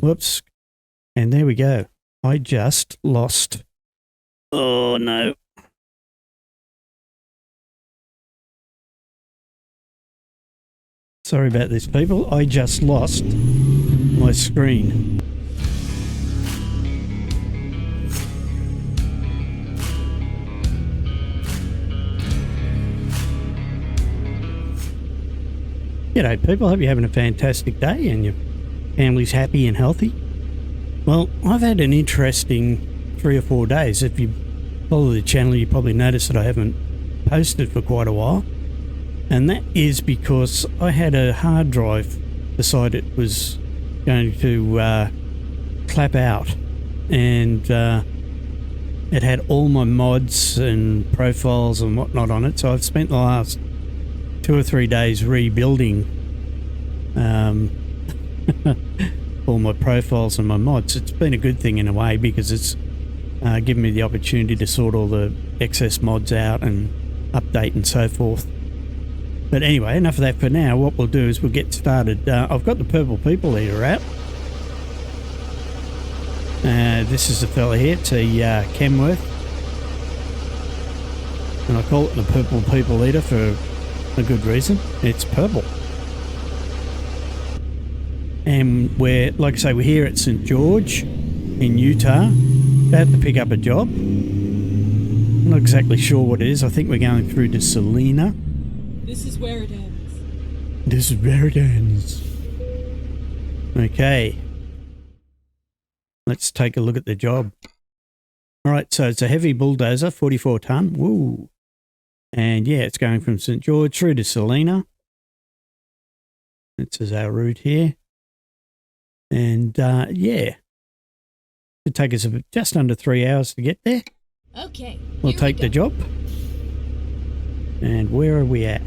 Whoops. And there we go. I just lost. Oh, no. Sorry about this, people. I just lost my screen. G'day, people. Hope you're having a fantastic day and your family's happy and healthy. Well, I've had an interesting 3 or 4 days. If you follow the channel, you probably noticed that I haven't posted for quite a while. And that is because I had a hard drive decide it was going to clap out. And it had all my mods and profiles and whatnot on it. So I've spent the last 2 or 3 days rebuilding all my profiles and my mods. It's been a good thing in a way because it's given me the opportunity to sort all the excess mods out and update and so forth. But anyway, enough of that for now. What we'll do is we'll get started. I've got the purple people eater out. This is the fella here. It's a Kenworth. And I call it the purple people eater for a good reason. It's purple. And we're, like I say, we're here at St. George in Utah, about to pick up a job. I'm not exactly sure what it is. I think we're going through to Salina. This is where it ends. This is where it ends. Okay. Let's take a look at the job. Alright, so it's a heavy bulldozer, 44 ton. Woo! And yeah, it's going from St. George through to Salina. This is our route here. And yeah, it'll take us just under 3 hours to get there. Okay. We'll take the job. And where are we at?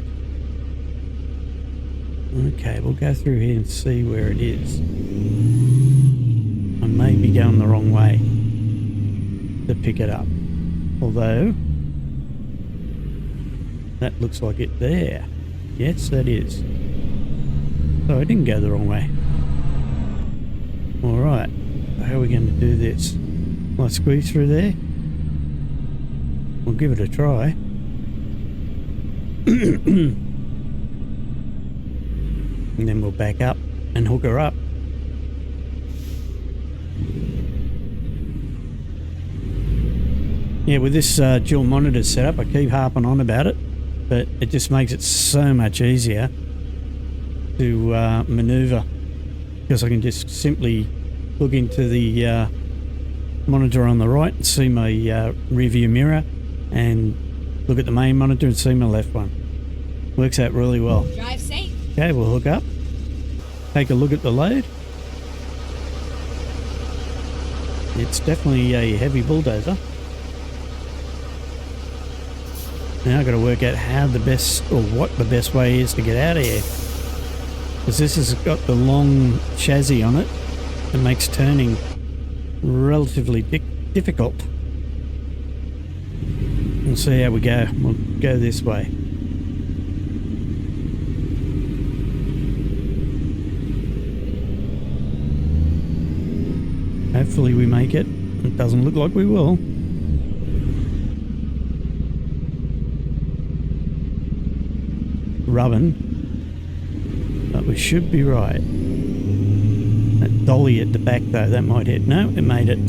Okay, we'll go through here and see where it is. I may be going the wrong way to pick it up. Although, that looks like it there. Yes, that is. So I didn't go the wrong way. Alright, how are we going to do this? Will I squeeze through there? We'll give it a try. And then we'll back up and hook her up. Yeah, with this dual monitor setup, I keep harping on about it, but it just makes it so much easier to maneuver, because I can just simply look into the monitor on the right and see my rear view mirror, and look at the main monitor and see my left one. Works out really well. Drive safe. Okay, we'll hook up, take a look at the load. It's definitely a heavy bulldozer. Now I've got to work out how the best, or what the best way is to get out of here. Because this has got the long chassis on it. It makes turning relatively difficult. We'll see how we go. We'll go this way. Hopefully we make it. It doesn't look like we will. Rubbing, but we should be right. That dolly at the back though, that might hit. No, it made it.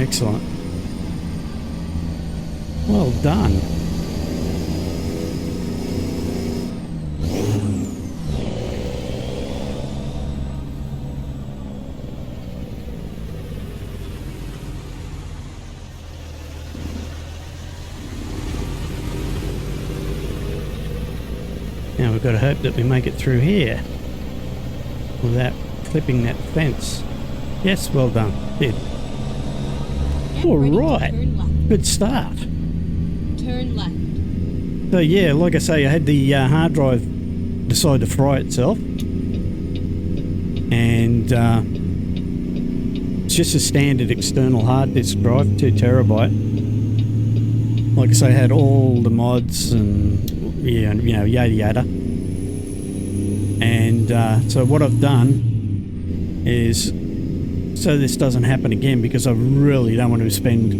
Excellent. Well done. Now we've got to hope that we make it through here without clipping that fence. Yes, well done. Did. All right. Good start. Turn left. So yeah, like I say, I had the hard drive decide to fry itself. And it's just a standard external hard disk drive, 2 terabyte. Like I say, I had all the mods and yeah, you know, yada yada. And so what I've done is so this doesn't happen again, because I really don't want to spend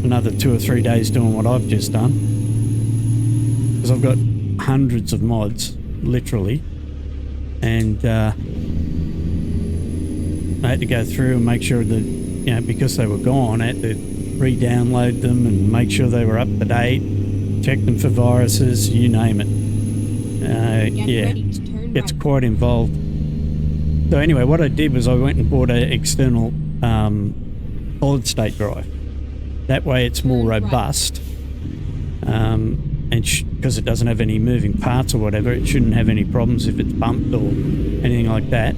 another 2 or 3 days doing what I've just done, because I've got hundreds of mods, literally, and I had to go through and make sure that, you know, because they were gone, I had to re-download them and make sure they were up to date, check them for viruses, you name it. Yeah, it's quite involved. So anyway, what I did was I went and bought an external solid state drive. That way it's more robust, and because it doesn't have any moving parts or whatever, it shouldn't have any problems if it's bumped or anything like that.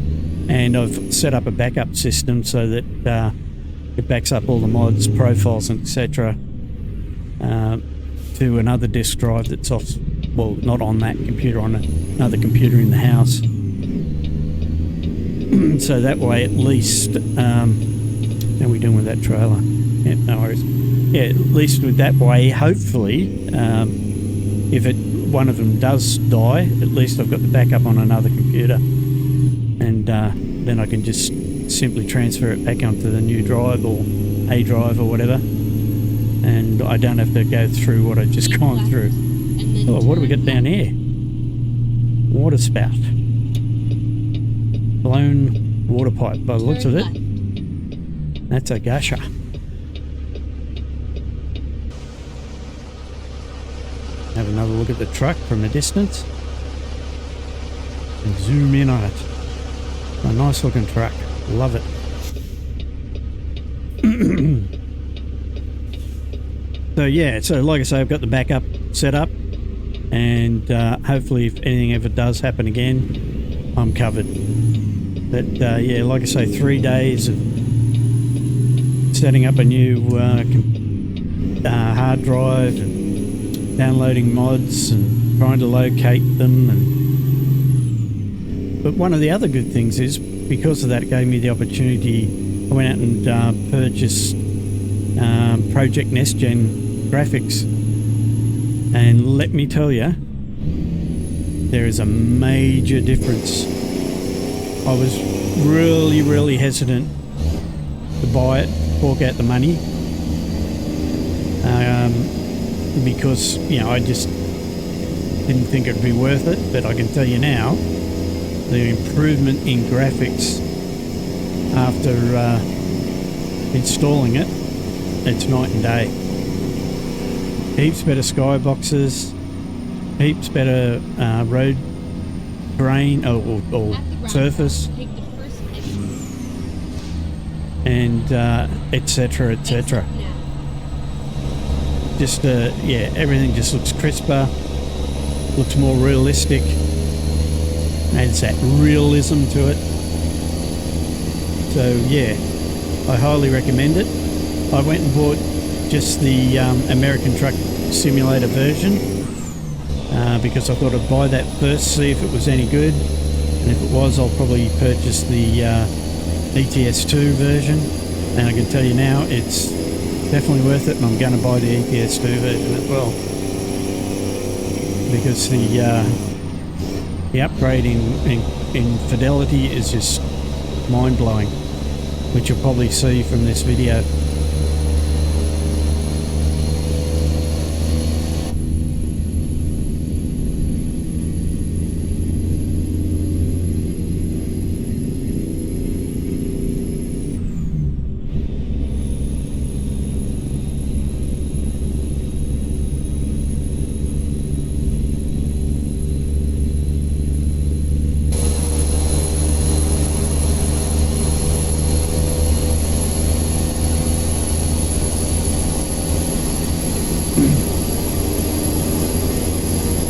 And I've set up a backup system so that it backs up all the mods, profiles, etc. To another disk drive that's off, well, not on that computer, on another computer in the house. So that way, at least, how are we doing with that trailer? Yeah, no worries. Yeah, at least with that way, hopefully, if one of them does die, at least I've got the backup on another computer, and then I can just simply transfer it back onto the new drive or a drive or whatever, and I don't have to go through what I've just gone through. Oh, what do we got down here? Water spout. Blown water pipe by the looks of it. That's a gusher. Have another look at the truck from a distance and zoom in on it. A nice looking truck. Love it. So yeah, so like I say, I've got the backup set up, and hopefully if anything ever does happen again, I'm covered. But yeah, like I say, 3 days of setting up a new hard drive and downloading mods and trying to locate them. But one of the other good things is, because of that, it gave me the opportunity. I went out and purchased Project NestGen graphics, and let me tell you, there is a major difference. I was really hesitant to buy it, fork out the money, because, you know, I just didn't think it'd be worth it. But I can tell you now, the improvement in graphics after installing it, it's night and day. Heaps better skyboxes, heaps better road terrain or surface, and etc. Just yeah, everything just looks crisper, looks more realistic, adds that realism to it. So yeah, I highly recommend it. I went and bought just the American Truck Simulator version, because I thought I'd buy that first, see if it was any good, and if it was, I'll probably purchase the ATS2 version. And I can tell you now, it's definitely worth it, and I'm going to buy the ATS2 version as well, because the upgrade in fidelity is just mind-blowing, which you'll probably see from this video.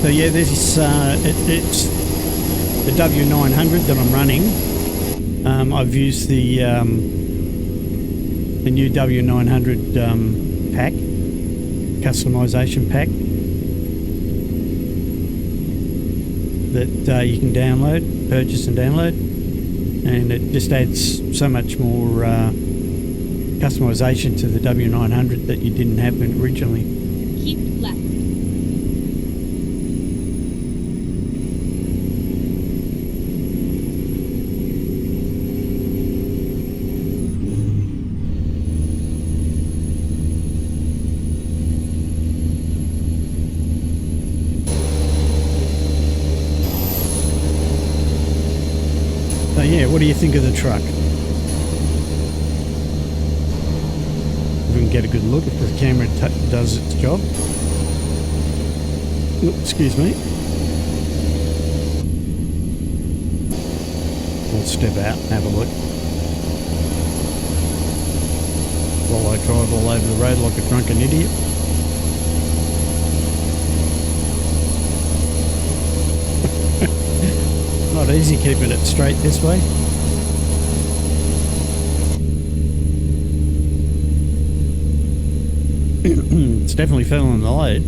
So yeah, this is it's the W900 that I'm running. I've used the new W900 pack, customization pack that you can download, purchase and download, and it just adds so much more customization to the W900 that you didn't have originally. Keep left. So yeah, what do you think of the truck? If we can get a good look if the camera does its job. Oops, excuse me. We'll step out and have a look. While I drive all over the road like a drunken idiot. Not easy keeping it straight this way. It's definitely feeling the load.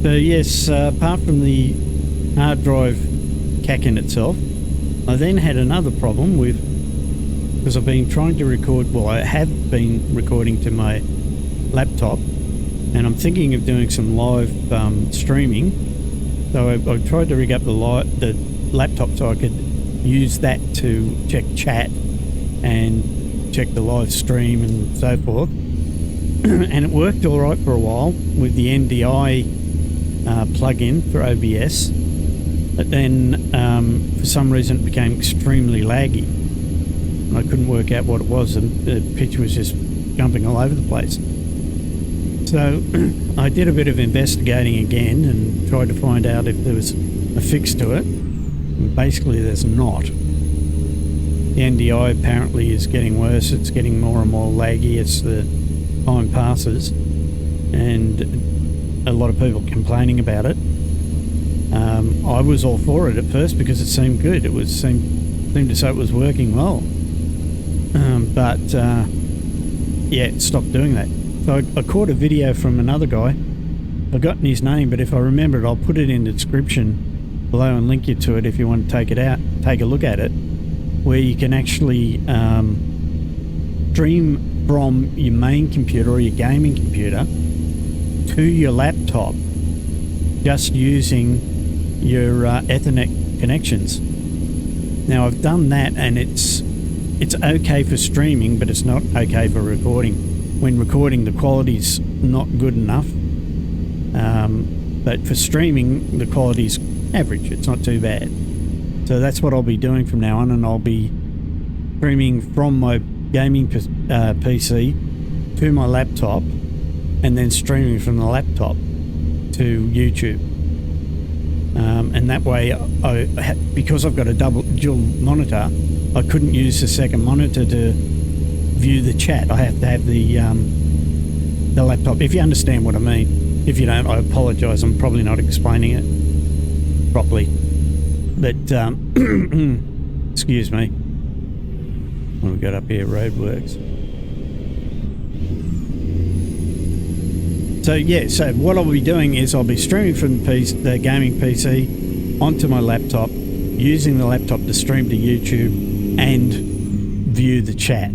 So yes, apart from the hard drive cacking itself, I then had another problem with, because I've been trying to record, well I have been recording to my laptop, and I'm thinking of doing some live streaming. So I tried to rig up the laptop so I could use that to check chat and check the live stream and so forth. And it worked all right for a while with the NDI plug-in for OBS, but then for some reason it became extremely laggy. I couldn't work out what it was, and the picture was just jumping all over the place. So I did a bit of investigating again and tried to find out if there was a fix to it. And basically there's not. The NDI apparently is getting worse, it's getting more and more laggy as the time passes, and a lot of people complaining about it. I was all for it at first because it seemed good, it seemed to say it was working well. But yeah, it stopped doing that. So I caught a video from another guy. I've forgotten his name, but if I remember it, I'll put it in the description below and link you to it if you want to take a look at it, where you can actually stream from your main computer or your gaming computer to your laptop just using your Ethernet connections. Now I've done that, and it's okay for streaming, but it's not okay for recording. When recording, the quality's not good enough, but for streaming the quality's average, it's not too bad. So that's what I'll be doing from now on, and I'll be streaming from my gaming PC to my laptop, and then streaming from the laptop to YouTube. And that way, because I've got a dual monitor, I couldn't use the second monitor to view the chat. I have to have the laptop, if you understand what I mean. If you don't, I apologise, I'm probably not explaining it properly. But, excuse me. When we got up here, roadworks. So yeah, so what I'll be doing is I'll be streaming from the gaming PC onto my laptop, using the laptop to stream to YouTube and view the chat.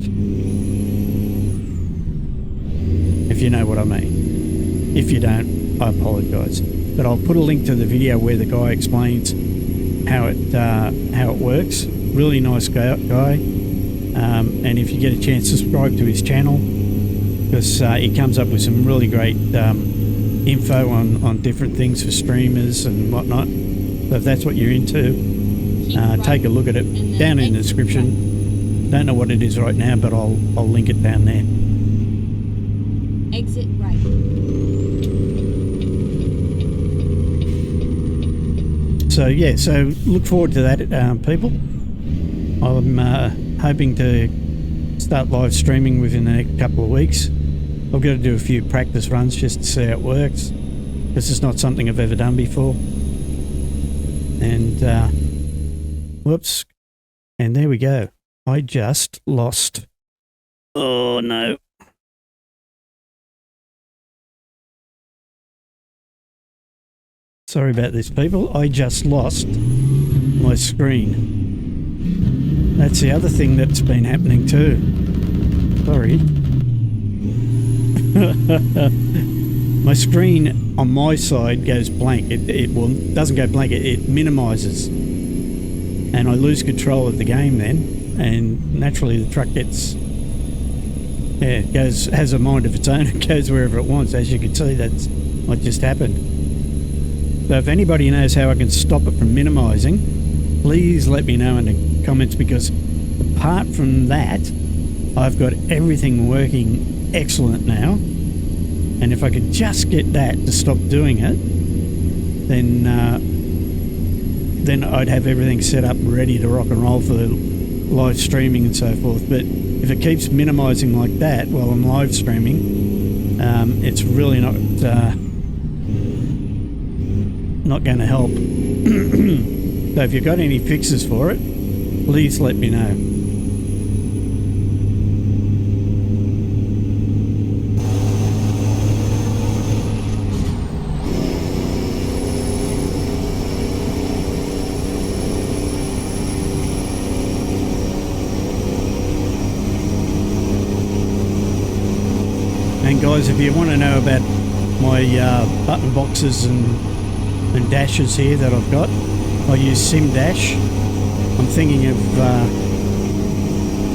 If you know what I mean. If you don't, I apologise. But I'll put a link to the video where the guy explains how it works. Really nice guy. And if you get a chance, subscribe to his channel, because he comes up with some really great info on different things for streamers and whatnot. So if that's what you're into, take a look at it down in the description. Don't know what it is right now, but I'll link it down there. Exit right. So yeah, so look forward to that, people. I'm hoping to start live streaming within the next couple of weeks. I've got to do a few practice runs just to see how it works. This is not something I've ever done before. And whoops, and there we go. I just lost. Oh no. Sorry about this, people. I just lost my screen. That's the other thing that's been happening too. Sorry. My screen on my side goes blank. It doesn't go blank. It minimises, and I lose control of the game then. And naturally, the truck gets Yeah, it goes, has a mind of its own. It goes wherever it wants. As you can see, that's what just happened. So if anybody knows how I can stop it from minimising, please let me know in the comments, because apart from that, I've got everything working excellent now. And if I could just get that to stop doing it, then I'd have everything set up ready to rock and roll for live streaming and so forth. But if it keeps minimising like that while I'm live streaming, it's really not going to help. So if you've got any fixes for it, please let me know. And guys, if you want to know about my button boxes and dashes here that I've got, I use Sim Dash. I'm thinking of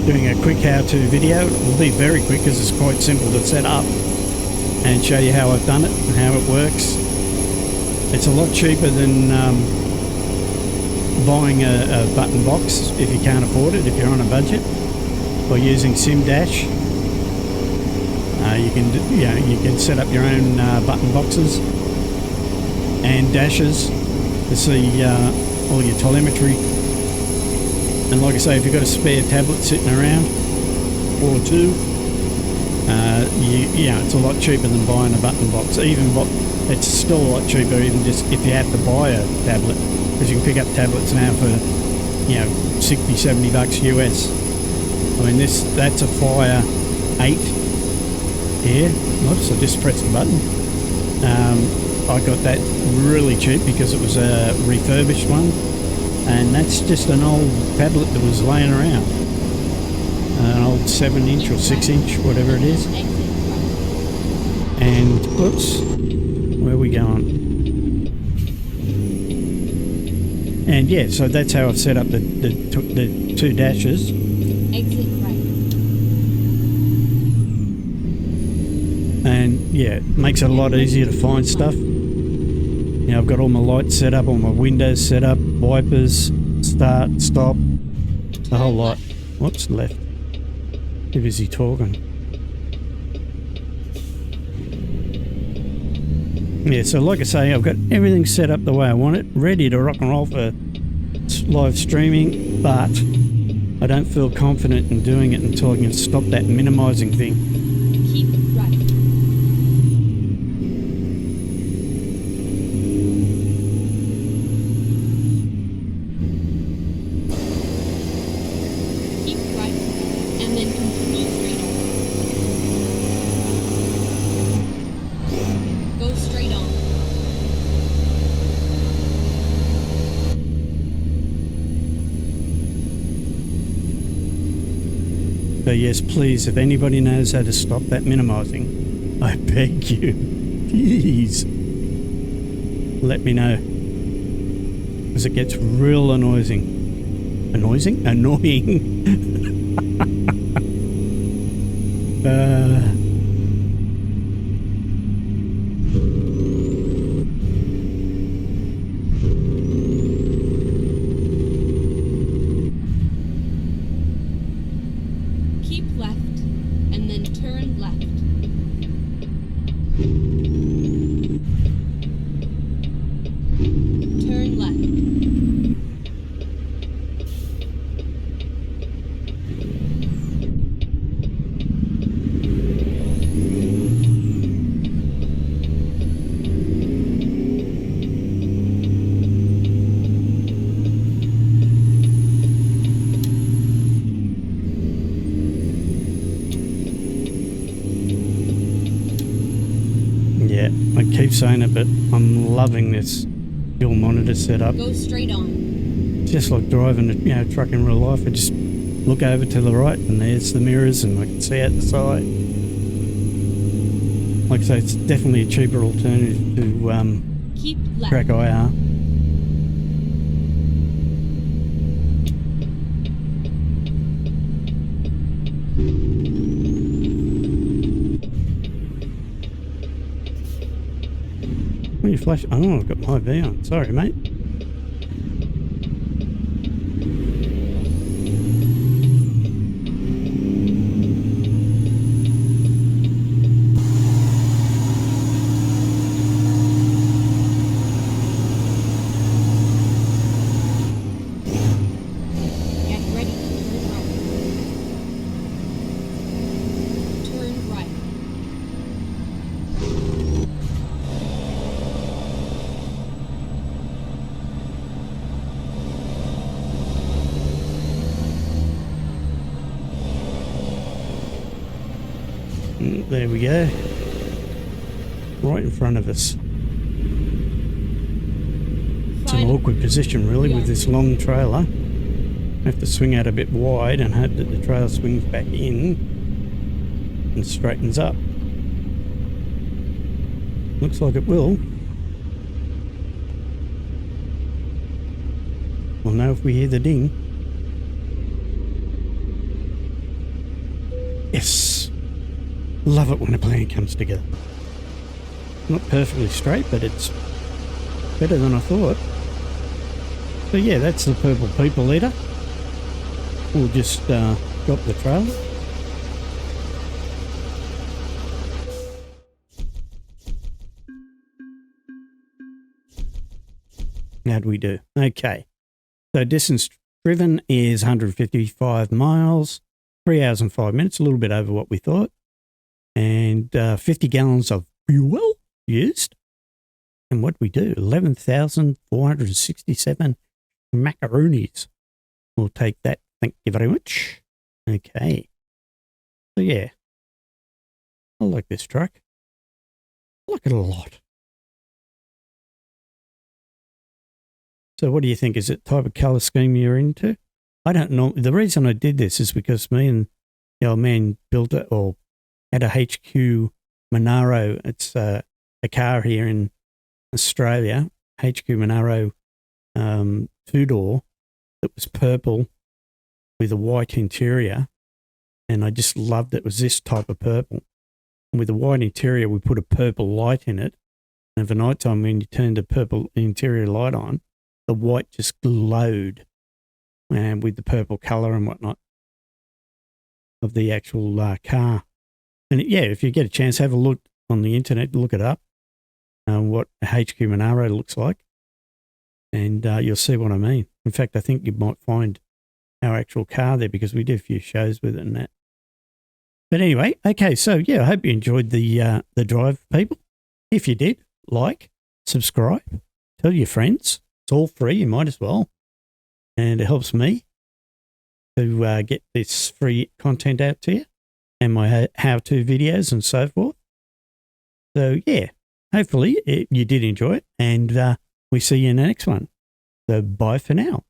doing a quick how-to video. It will be very quick because it's quite simple to set up and show you how I've done it and how it works. It's a lot cheaper than buying a button box if you can't afford it, if you're on a budget, by using Sim Dash. You can set up your own button boxes and dashes to see all your telemetry. And like I say, if you've got a spare tablet sitting around or two, it's a lot cheaper than buying a button box. It's still a lot cheaper even just if you have to buy a tablet, because you can pick up tablets now for 60-70 bucks US. I mean, that's a Fire 8 here. Oops, I just pressed the button. I got that really cheap because it was a refurbished one, and that's just an old tablet that was laying around, an old 7-inch or 6-inch, whatever it is. And oops, where are we going? And yeah, so that's how I've set up the two dashes. Exit right. And yeah, it makes it a lot easier to find stuff. I've got all my lights set up, all my windows set up, wipers, start, stop, the whole lot. Whoops, left. Too busy talking. Yeah, so like I say, I've got everything set up the way I want it, ready to rock and roll for live streaming, but I don't feel confident in doing it until I can stop that minimising thing. Keep right. Keep right, and then continue straight on. Go straight on. So yes, please, if anybody knows how to stop that minimising, I beg you, please, let me know. Because it gets real annoying. Annoying? Annoying. Keep left, and then turn left. Turn left. Yeah, I keep saying it, but I'm loving this dual monitor setup. Go straight on. It's just like driving a truck in real life. I just look over to the right and there's the mirrors and I can see out the side. Like I say, it's definitely a cheaper alternative to Keep left. Track IR. When you flash, oh, I've got my V on. Sorry, mate. Get ready to turn right. Turn right. There we go. Right in front of us. It's an awkward position, really, with this long trailer. I have to swing out a bit wide and hope that the trailer swings back in and straightens up. Looks like it will. We'll know if we hear the ding. Yes. Love it when a plan comes together. Not perfectly straight, but it's better than I thought. So yeah, that's the purple people eater. We'll just drop the trailer. How'd we do? Okay. So distance driven is 155 miles, 3 hours and 5 minutes, a little bit over what we thought. And 50 gallons of fuel used. And what we do? 11,467 macaronis. We'll take that. Thank you very much. Okay. So yeah. I like this truck. I like it a lot. So what do you think? Is it type of colour scheme you're into? I don't know. The reason I did this is because me and the old man built it, or had a HQ Monaro. It's a car here in Australia. HQ Monaro 2-door that was purple with a white interior. And I just loved it. It was this type of purple. And with the white interior, we put a purple light in it. And for night time, when you turned the purple interior light on, the white just glowed with the purple colour and whatnot of the actual car. And yeah, if you get a chance, have a look on the internet, look it up, what a HQ Monaro looks like, and you'll see what I mean. In fact, I think you might find our actual car there because we did a few shows with it and that. But anyway, okay, so yeah, I hope you enjoyed the drive, people. If you did, like, subscribe, tell your friends. It's all free, you might as well. And it helps me to get this free content out to you and my how-to videos and so forth. So yeah, hopefully you did enjoy it, and we see you in the next one. So bye for now.